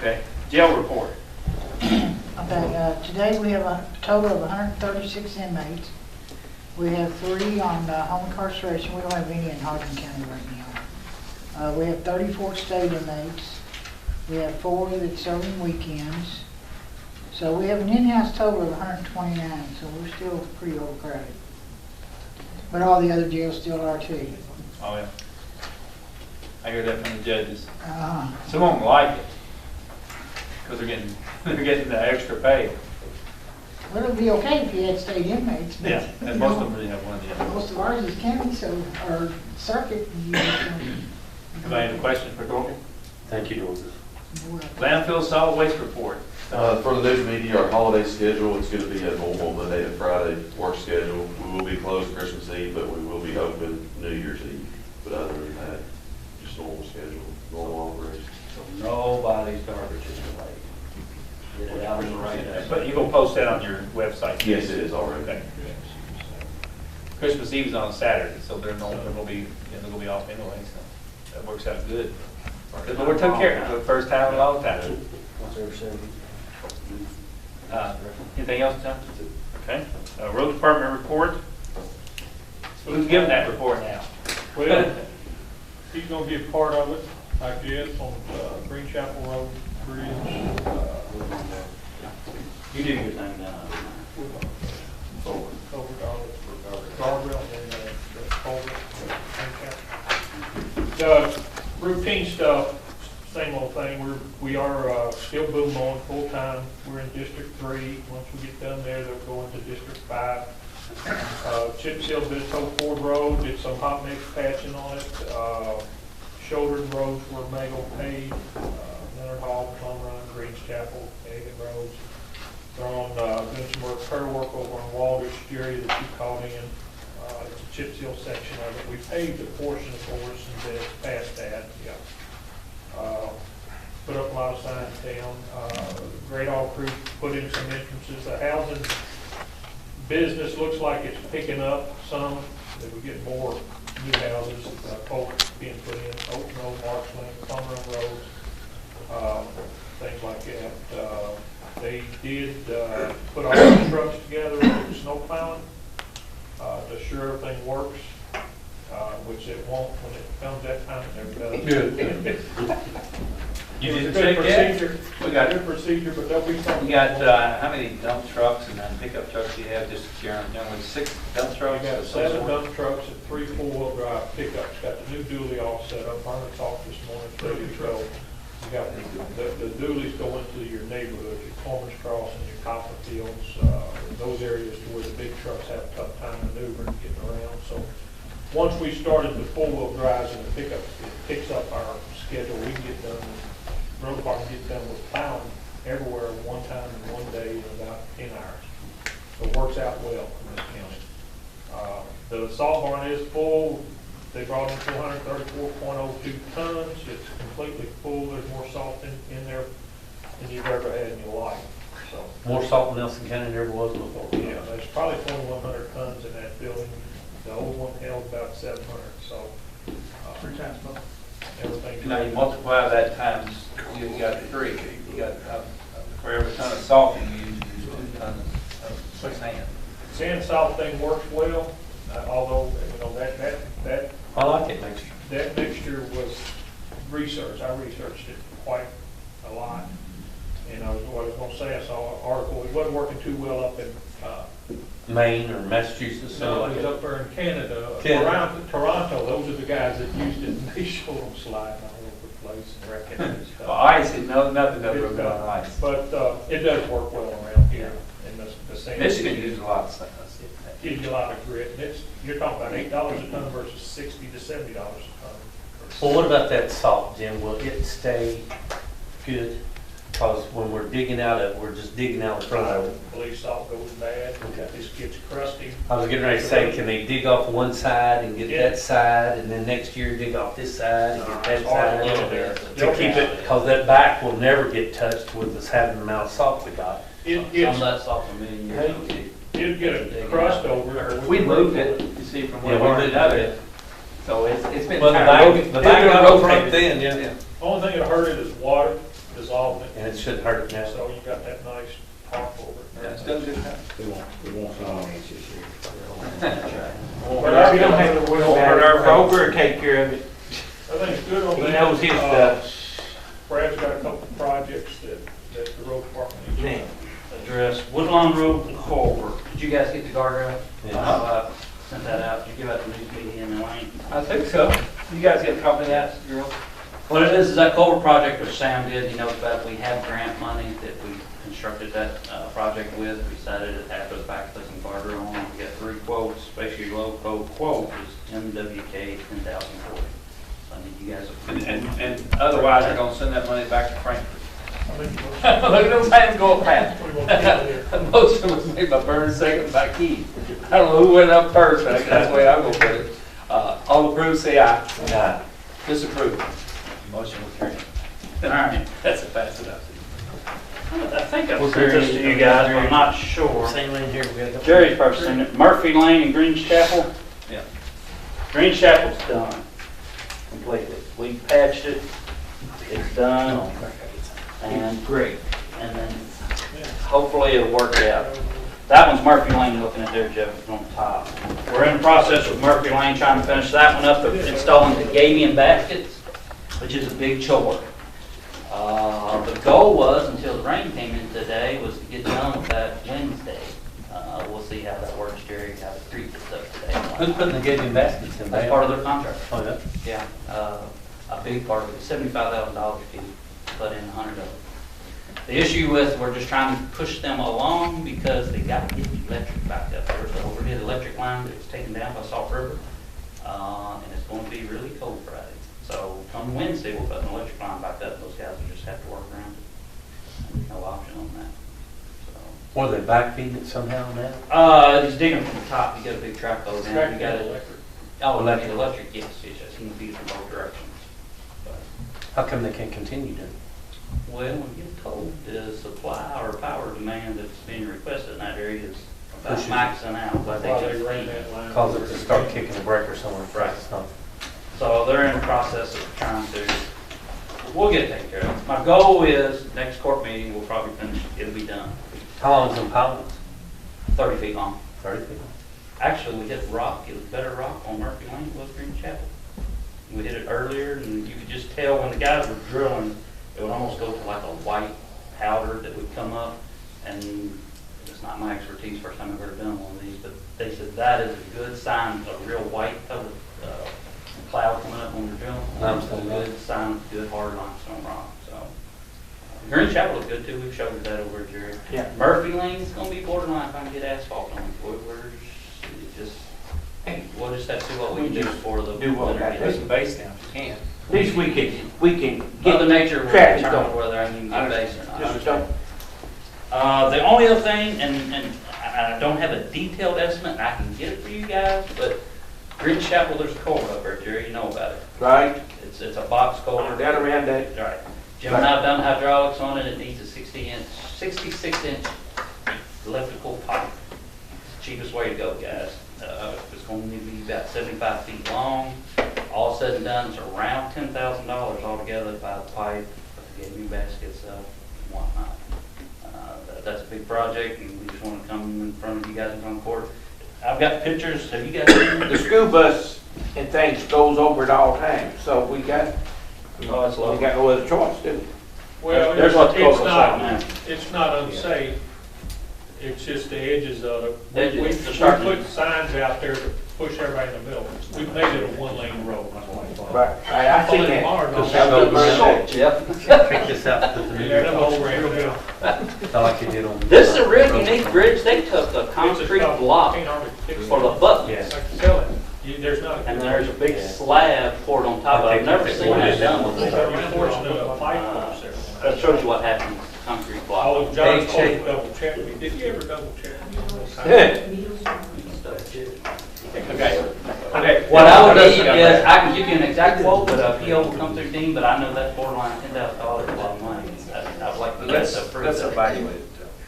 Okay, jail report. Okay, today we have a total of 136 inmates. We have 3 on home incarceration. We don't have any in Hardin County right now. We have 34 state inmates. We have 4 that serving weekends. So we have an in-house total of 129, so we're still pretty overcrowded. But all the other jails still are too. Oh, yeah. I hear that from the judges. Uh, Some of them like it because they're getting the extra pay. well, it'd be okay if you had state inmates. But, Yeah, and most of them really have one of the other. most of ours is county, so, or circuit. Anybody have a question for Dorothy? Thank you, Dorothy. Landfill solid waste report. For the news media, our holiday schedule, it's going to be a normal Monday to Friday work schedule. We will be closed Christmas Eve, but we will be open New Year's Eve. But other than that, just normal schedule, normal operation. So nobody's garbage is delayed. Get it out in the right day. But you will post that on your website? Yes, it is already. Okay. Christmas Eve is on Saturday, so they're going to be off anyway, so that works out good. The Lord took care of it for the first time in a long time. Once every 7 weeks. Anything else, John? Okay. Road Department report. Who's giving that report now? Well, he's gonna be a part of it, I guess, on Green Chapel Road Bridge. You do your thing now. Over guardrail and the culvert. The routine stuff, same old thing. We are still boom mowing full time. We're in District 3. Once we get done there, they'll go into District 5. Chip seal did Toe Ford Road, did some hot mix patching on it. Shouldered roads were Magle paved, Leonard Hall, Plum Run, Greens Chapel, Egan Roads. They're on doing some repair work over on Walter's area that you called in. It's a chip seal section of it. We paved a portion, of course, and then past that, yeah. Put up a lot of signs down. Great All Crew put in some entrances. The housing business looks like it's picking up some. That we get more new houses, folks being put in. Oak Road, Marshland, Plum Run Roads, things like that. They did put all the trucks together for snow plowing to assure everything works. Which it won't when it comes that time, it never does. Good. You It was a didn't good check yet? procedure. We got Good procedure, but there'll be something. You got how many dump trucks and then pickup trucks do you have? Just generally 6 dump trucks? We got 7 dump trucks and 3 4-wheel drive pickups. Got the new dually all set up. Barney talked this morning, it's ready to go. You got the dualies go into your neighborhood, your Cormor's Crossing, your Copperfields, those areas where the big trucks have a tough time maneuvering and getting around. So once we started the 4-wheel drives and the pickups, it picks up our schedule. We can get done, road department get done with plowing everywhere one time in one day in about 10 hours. So it works out well in this county. The salt barn is full. They brought in 434.02 tons. It's completely full. There's more salt in there than you've ever had in your life. So More salt in Nelson County than there ever was before. yeah, there's probably 2,100 tons in that building. The old one held about 700. So 3 times more. everything. Now you multiply that times, you got 3. You got for every ton of salt you use 2 tons of sand. Sand salt thing works well, although that I like it mixture. that mixture was researched. I researched it quite a lot. And what I was going to say, I saw an article, it wasn't working too well up in, Maine or Massachusetts, no, something it was like up there in Canada. Canada. Around Toronto, those are the guys that used it, and they showed them sliding all over the place and wrecking it and stuff. Well, ice, nothing does real good on ice. But it does work well around here, and the sand. Michigan uses a lot of stuff. Gives you a lot of grit, and you're talking about $8 a ton versus $60 to $70 a ton. Well, what about that salt, Jim? Will it stay good? Because when we're digging out of, we're just digging out the front of it. I believe salt goes bad. Okay. It just gets crusty. I was getting ready to say, can they dig off one side and get that side, and then next year dig off this side and get that It's hard to side? get there. To keep it, because that back will never get touched with us having the amount of salt we got. It gets, that salt for me. it'll get a crust over it. We moved it, you see, from one Yeah, we part to moved another. it. So it's been Well, kind of the back got rotated. then, yeah. Only thing that hurt it is water. dissolving it. And it shouldn't hurt it now. So you got that nice park over it. Yeah, it's done good now. We won't see any inches here. But We don't have to worry about our Kroger take care of it. I think it's good on He that. knows his stuff. Brad's got a couple of projects that the road department needs. Man. Address Woodlawn Road and Culver. Did you guys get the guardrail? Yeah. Sent that out. Did you give out the news media in the lane? I think so. You guys get a copy of that, girl? What it is that Culver project, which Sam did, he knows about, we have grant money that we constructed that project with. We decided it had to go back to put some guardrail on. We got 3 quotes. Basically, low quote is MWK 10,040. So I need you guys to. And otherwise, they're gonna send that money back to Frankfurt. I think you Look at those hands going fast. What do you want to do there? Motion was made by Burns, second by Keith. I don't know who went up first, but that's the way I'm gonna put it. All approved, say aye. Nah. Disapprove. Motion will carry. All right. That's a fast enough. I think I've Was sent there this to any- you guys, but I'm not sure. Same lane here, we gotta go. Jerry's probably seen it. Murphy Lane in Greens Chapel. Yeah. Greens Chapel's done completely. We patched it. It's done. And Great. and then hopefully it'll work out. That one's Murphy Lane you're looking at there, Jeff, it's on the top. We're in the process with Murphy Lane trying to finish that one up, of installing the Gabion baskets, which is a big chore. The goal was, until the rain came in today, was to get done with that Wednesday. We'll see how that works, Jerry, how the creek gets up today. Who's putting the gating baskets in there? That's part of their contract. Oh, yeah. Yeah, a big part of it, $75,000 fee, put in 100 of them. The issue with, we're just trying to push them along because they got to get the electric back up. There's an overhead electric line that was taken down by Salt River, and it's going to be really cold Friday. So come Wednesday, we'll put an electric line back up. Those guys will just have to work around it. There's no option on that. Or they backfeeding it somehow now? He's digging from the top. You got a big track load now. You got it. Electric. Oh, electric, yes, yes, yes. He can feed it from both directions. But How come they can't continue to? well, when you get told the supply or power demand that's being requested in that area is about Pushes it. maxing out. But Why they just ran feed. that line. Cause it to start kicking the breaker somewhere. Right. It's not- So they're in the process of trying to, we'll get it taken care of. My goal is, next court meeting, we'll probably finish, it'll be done. How long is them pilings? 30 feet long. 30 feet? Actually, we hit rock, it was better rock on Murphy Lane than it was Green Chapel. We hit it earlier, and you could just tell when the guys were drilling, it would almost go to like a white powder that would come up, and it's not my expertise, first time I've ever done one of these, but they said that is a good sign of real white cloud coming up when you're drilling. Limestone rock. Good sign of good hard limestone rock, so. Green Chapel is good too, we've showed you that over at Jerry. Yeah. Murphy Lane's gonna be borderline if I can get asphalt on it. We'll just have to see what we can do for the Do what we winter. got Put some base down if you can. At least we can Mother get Nature will traffic determine going. whether I can get base or not. Just don't. The only other thing, and I don't have a detailed estimate, and I can get it for you guys, but Green Chapel, there's a culvert up there, Jerry, you know about it. Right? It's a box culvert. Down around that. Right. Jim and I have done hydraulics on it. It needs a 66-inch electrical pipe. It's the cheapest way to go, guys. It's going to be about 75 feet long. All said and done, it's around $10,000 altogether to buy the pipe, put the gaming baskets up, and whatnot. That's a big project, and we just want to come in front of you guys and come court. I've got pictures. Have you guys seen The them? school bus and things goes over it all the time, so we got no other choice, do we? Well, There's what the it's culvert's not, like now. it's not unsafe. It's just the edges of it. Edges, We the starting- put signs out there to push everybody in the middle. We've made it a one-lane road. Right. I see Pull it that. tomorrow, Because don't that was you? my short. Yep. Pick this out, put the new, Yeah, that whole ramp not like you did on. This is a real unique bridge. They took a concrete block Can't hardly fix for it. the buttons, Yeah. Like you tell it, there's not. and there's a big slab poured on top of it. I've never seen that done There's before. a portion of a pipe goes there. That shows you what happens with concrete block. All of John's Big told me shape. double check me. Did you ever double check me? Okay. Okay. What I would need is, I can give you an exact quote, but a PO will come through Dean, but I know that's borderline $10,000 a lot of money. I'd like to get Let's that approved. evaluate it.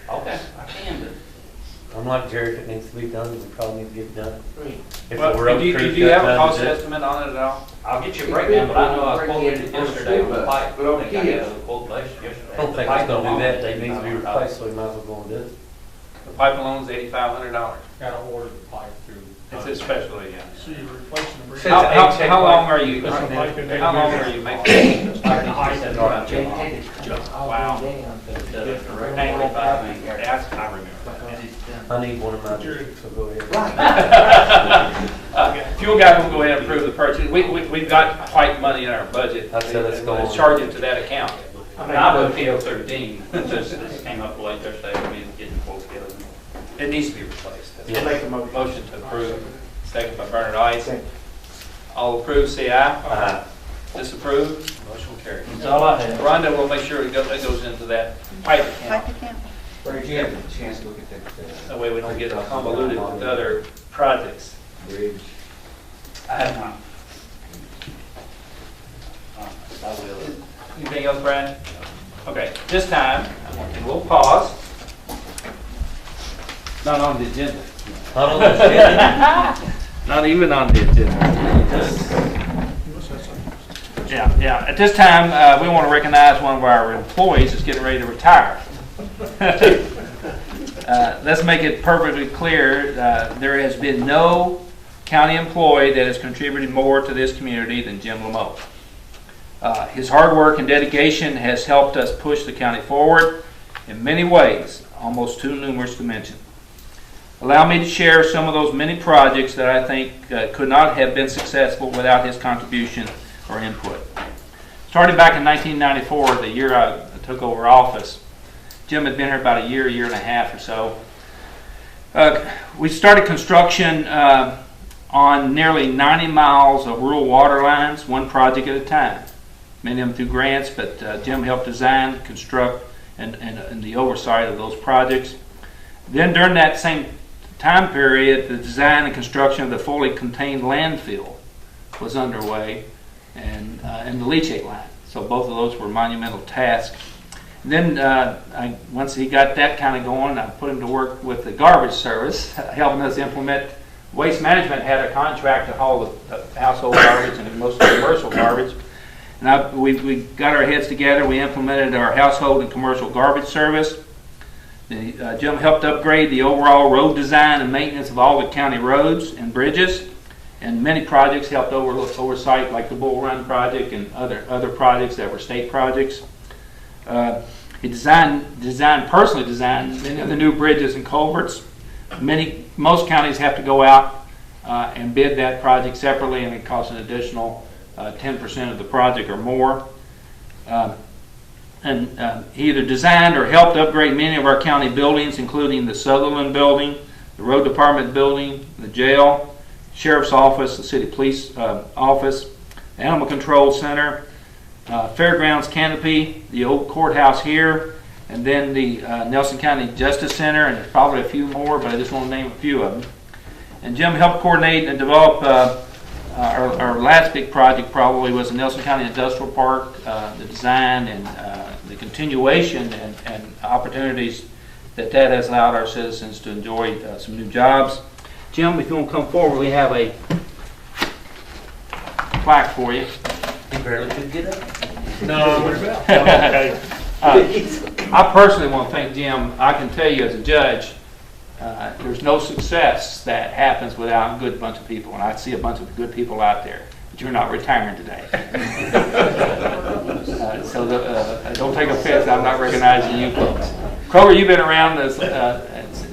Okay, I can, but I'm like Jerry, if it needs to be done, we probably need to get it done. If Well, we're up do creek, you have a done, cost done. estimate on it at all? I'll get you a breakdown, but I know I quoted it yesterday on the pipe. But on I think I kids. got a quote yesterday. I don't think it's gonna do that, they need to be replaced, so we might as well go and do it. The pipe alone's $8,500. Gotta order the pipe through. It's especially, yeah. So you're replacing the bridge. How long are you, Put some pipe in there. how long are you making? Like the height of the Wow. Angle 5 inch. That's, I remember. I need one of mine, so go ahead. Fuel guy will go ahead and approve the purchase. We've got quite money in our budget. I said let's go on. Charge it to that account. I mean, I would PO 13, just this came up late Thursday, we need to get the quote together. It needs to be replaced. Yeah. Make a motion. Motion to approve, second by Bernard Ice. Second. All approved, say aye. Aye. Disapprove, motion will carry. That's all I have. Rhonda will make sure it goes into that pipe account. Where did you have a chance to look at that That way we don't get convoluted with other projects. bridge? I have not. I will. Anything else, Brad? Okay, this time, we'll pause. Not on the agenda. Not on the agenda. Not even on the agenda. Yeah. At this time, we want to recognize one of our employees that's getting ready to retire. Let's make it perfectly clear, there has been no county employee that has contributed more to this community than Jim Lameau. His hard work and dedication has helped us push the county forward in many ways, almost too numerous to mention. Allow me to share some of those many projects that I think could not have been successful without his contribution or input. Starting back in 1994, the year I took over office, Jim had been here about a year and a half or so. We started construction on nearly 90 miles of rural water lines, one project at a time. Many of them through grants, but Jim helped design, construct, and the oversight of those projects. Then during that same time period, the design and construction of the fully contained landfill was underway, and the leachate line. So both of those were monumental tasks. Then once he got that kind of going, I put him to work with the garbage service, helping us implement. Waste Management had a contract to haul the household garbage and most of the commercial garbage. And we got our heads together. We implemented our household and commercial garbage service. Jim helped upgrade the overall road design and maintenance of all the county roads and bridges. And many projects helped oversight, like the Bull Run project and other projects that were state projects. He personally designed many of the new bridges and culverts. Most counties have to go out and bid that project separately, and it costs an additional 10% of the project or more. He either designed or helped upgrade many of our county buildings, including the Sutherland Building, the Road Department Building, the jail, Sheriff's Office, the City Police Office, the Animal Control Center, Fairgrounds Canopy, the old courthouse here, and then the Nelson County Justice Center, and there's probably a few more, but I just want to name a few of them. And Jim helped coordinate and develop our last big project probably was the Nelson County Industrial Park, the design and the continuation and opportunities that has allowed our citizens to enjoy some new jobs. Jim, if you want to come forward, we have a plaque for you. He barely could get up. No, what about? I personally want to thank Jim. I can tell you as a judge, there's no success that happens without a good bunch of people, and I see a bunch of good people out there, but you're not retiring today. Don't take offense, I'm not recognizing you folks. Kroger, you've been around as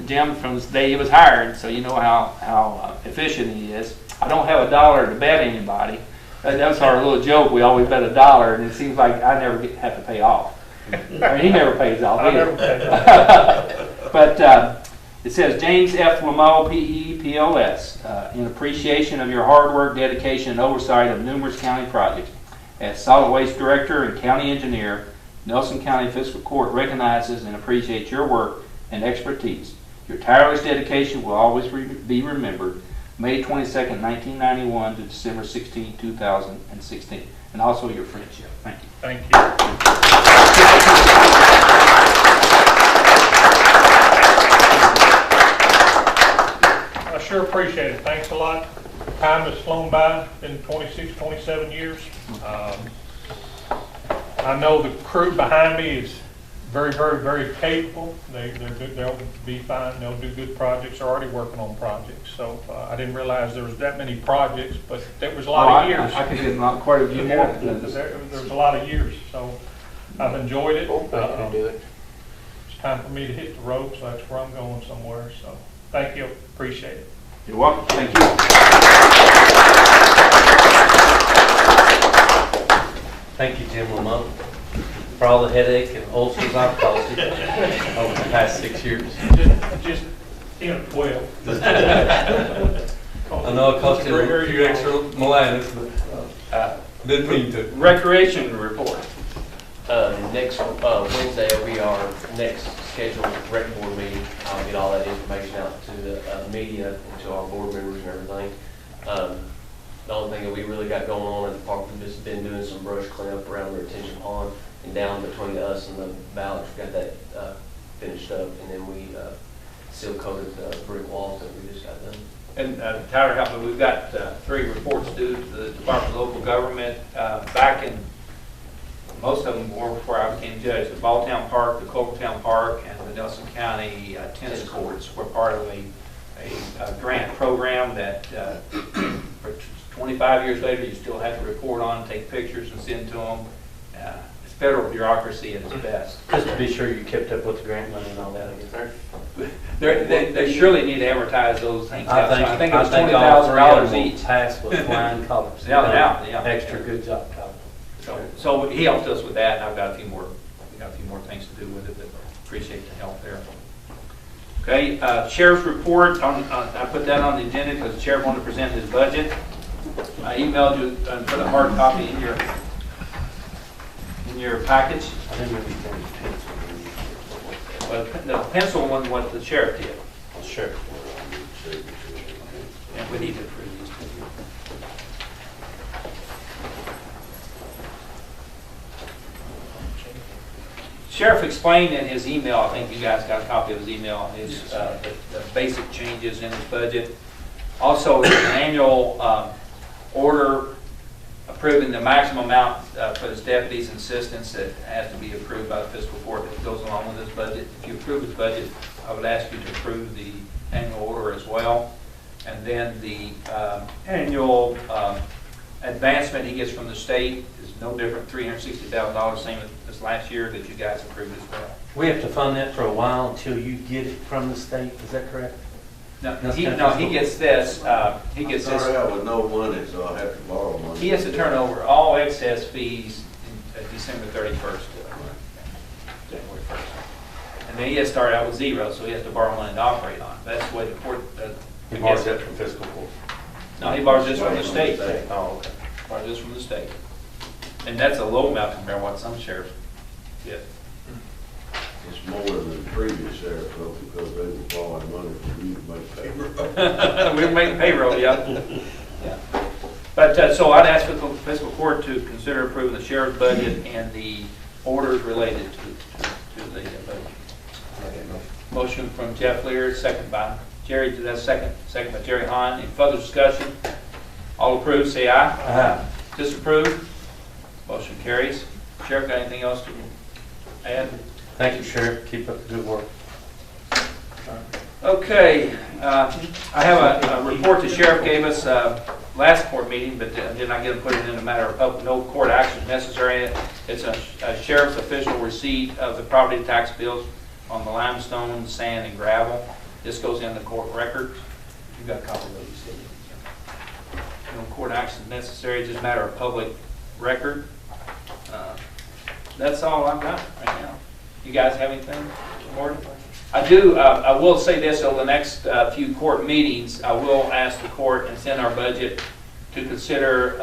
Jim from the day he was hired, so you know how efficient he is. I don't have $1 to bet anybody. That's our little joke. We always bet $1, and it seems like I never have to pay off. I mean, he never pays off either. But it says, James F. Lameau, P-E-E-P-O-S, in appreciation of your hard work, dedication, and oversight of numerous county projects. As Solid Waste Director and County Engineer, Nelson County Fiscal Court recognizes and appreciates your work and expertise. Your tireless dedication will always be remembered. May 22nd, 1991 to December 16, 2016. And also your friendship. Thank you. Thank you. sure appreciate it. Thanks a lot. Time has flown by, been 26, 27 years. I know the crew behind me is very, very, very capable. They'll be fine. They'll do good projects. They're already working on projects. So I didn't realize there was that many projects, but there was a lot of years. I could get quite a few more. There was a lot of years. So I've enjoyed it. It's time for me to hit the road, so that's where I'm going somewhere. So thank you. Appreciate it. You're welcome. Thank you. Thank you, Jim Lamont, for all the headache and ulcers I've caused you over the past 6 years. Just 12. I know it cost you a few extra Milanas, but didn't mean to. Recreation report. Next Wednesday will be our next scheduled rec board meeting. I'll get all that information out to the media and to our board members and everything. The only thing that we really got going on at the park, we've just been doing some brush cleanup around the retention pond and down between us and the ballots. We got that finished up, and then we seal coated the brick walls that we just got done. And Tyler, help me. We've got 3 reports due to the Department of Local Government. Back in, most of them were before I became judge. The Balltown Park, the Cogletown Park, and the Nelson County tennis courts were part of a grant program that for 25 years later you still have to report on, take pictures and send to them. It's federal bureaucracy at its best. Just to be sure you kept up with the grant money and all that, I guess. They surely need to advertise those things. I think it was all $20,000 each. Passed with flying colors. Yeah. Extra good job, Tyler. So he helped us with that, and I've got a few more things to do with it, but appreciate the help there. Okay, sheriff's report. I put that on the agenda because the sheriff wanted to present his budget. I emailed you and put a hard copy in your package. I didn't really think pencil. Well, the pencil one, what the sheriff did. Sure. And we need to approve these. Sheriff explained in his email, I think you guys got a copy of his email, his the basic changes in his budget. Also, there's an annual order approving the maximum amount for his deputies and assistants that has to be approved by the fiscal court that goes along with his budget. If you approve his budget, I would ask you to approve the annual order as well. And then the annual advancement he gets from the state is no different, $360,000, same as last year that you guys approved as well. We have to fund that for a while until you get it from the state, is that correct? No, he gets this. He gets this. Started out with no money, so I have to borrow money. He has to turn over all excess fees at December 31st. January 1st. And then he has to start out with zero, so he has to borrow money to operate on. That's the way the court. He borrows that from fiscal court. No, he borrows this from the state. Oh, okay. Borrows this from the state. And that's a low amount compared to what some sheriffs get. It's more than the previous sheriff, though, because they were borrowing money from you to make payroll. We're making payroll, yeah. But so I'd ask the fiscal court to consider approving the sheriff's budget and the orders related to the budget. Motion from Jeff Lear, second by Jerry. That's second by Jerry Hahn. Any further discussion? All approved, say aye. Aye. Disapprove? Motion carries. Sheriff, got anything else to add? Thank you, Sheriff. Keep up the good work. Okay, I have a report the sheriff gave us last court meeting, but did not get to put it in a matter of public. No court action necessary. It's a sheriff's official receipt of the property tax bills on the limestone, sand, and gravel. This goes in the court record. You've got a copy of those. No court action necessary. It's just a matter of public record. That's all I've got right now. You guys have anything more? I do. I will say this: over the next few court meetings, I will ask the court and send our budget to consider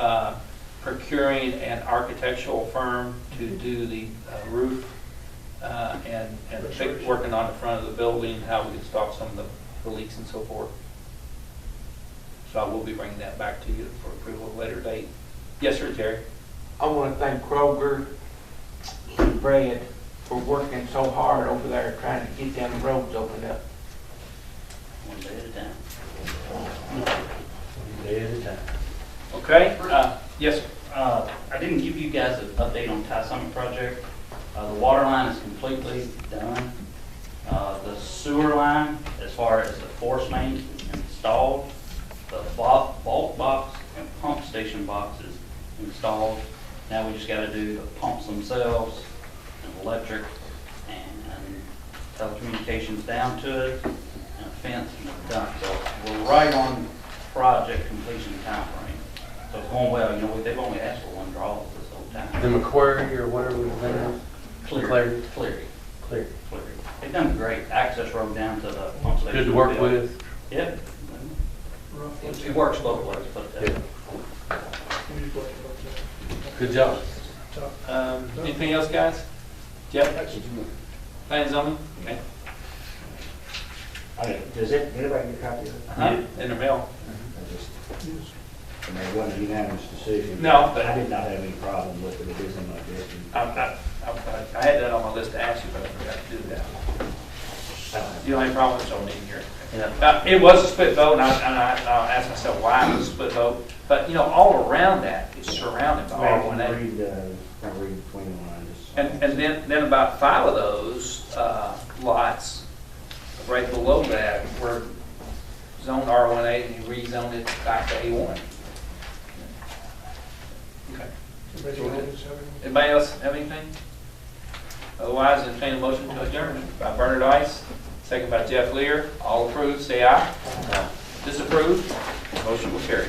procuring an architectural firm to do the roof and working on the front of the building, how we can stop some of the leaks and so forth. So I will be bringing that back to you for approval at a later date. Yes, sir, Jerry. I want to thank Kroger and Brad for working so hard over there trying to get them roads opened up. One day at a time. Day at a time. Okay, yes, sir. I didn't give you guys an update on Ty Summit project. The water line is completely done. The sewer line, as far as the force main, is installed. The vault box and pump station box is installed. Now we just gotta do the pumps themselves, and electric, and telecommunications down to it, and a fence and a dump. So we're right on project completion time frame. So it's going well. You know, they've only asked for one draw this whole time. The Macquarie or whatever was there? Cleary. Clear. They've done great. Access road down to the pump station. Good to work with. Yep. It works both ways, but, Good job. Anything else, guys? Jeff? Plans on me? Okay. Does anybody get a copy of it? Uh-huh. In the mail. I mean, it wasn't a unanimous decision. No, but- I did not have any problem with it. It is in my district. I had that on my list to ask you, but I forgot to do that. You don't have any problem with it, so I'm in here. It was a split vote, and I asked myself why it was a split vote. But, you know, all around that is surrounded by I R1A. read between the lines. And then about 5 of those lots, right below that, were zoned R1A, and you rezoned it back to A1. Okay. Anybody else have anything? Otherwise, entertain a motion to adjourn by Bernard Ice, second by Jeff Lear. All approved, say aye. Disapproved, motion will carry.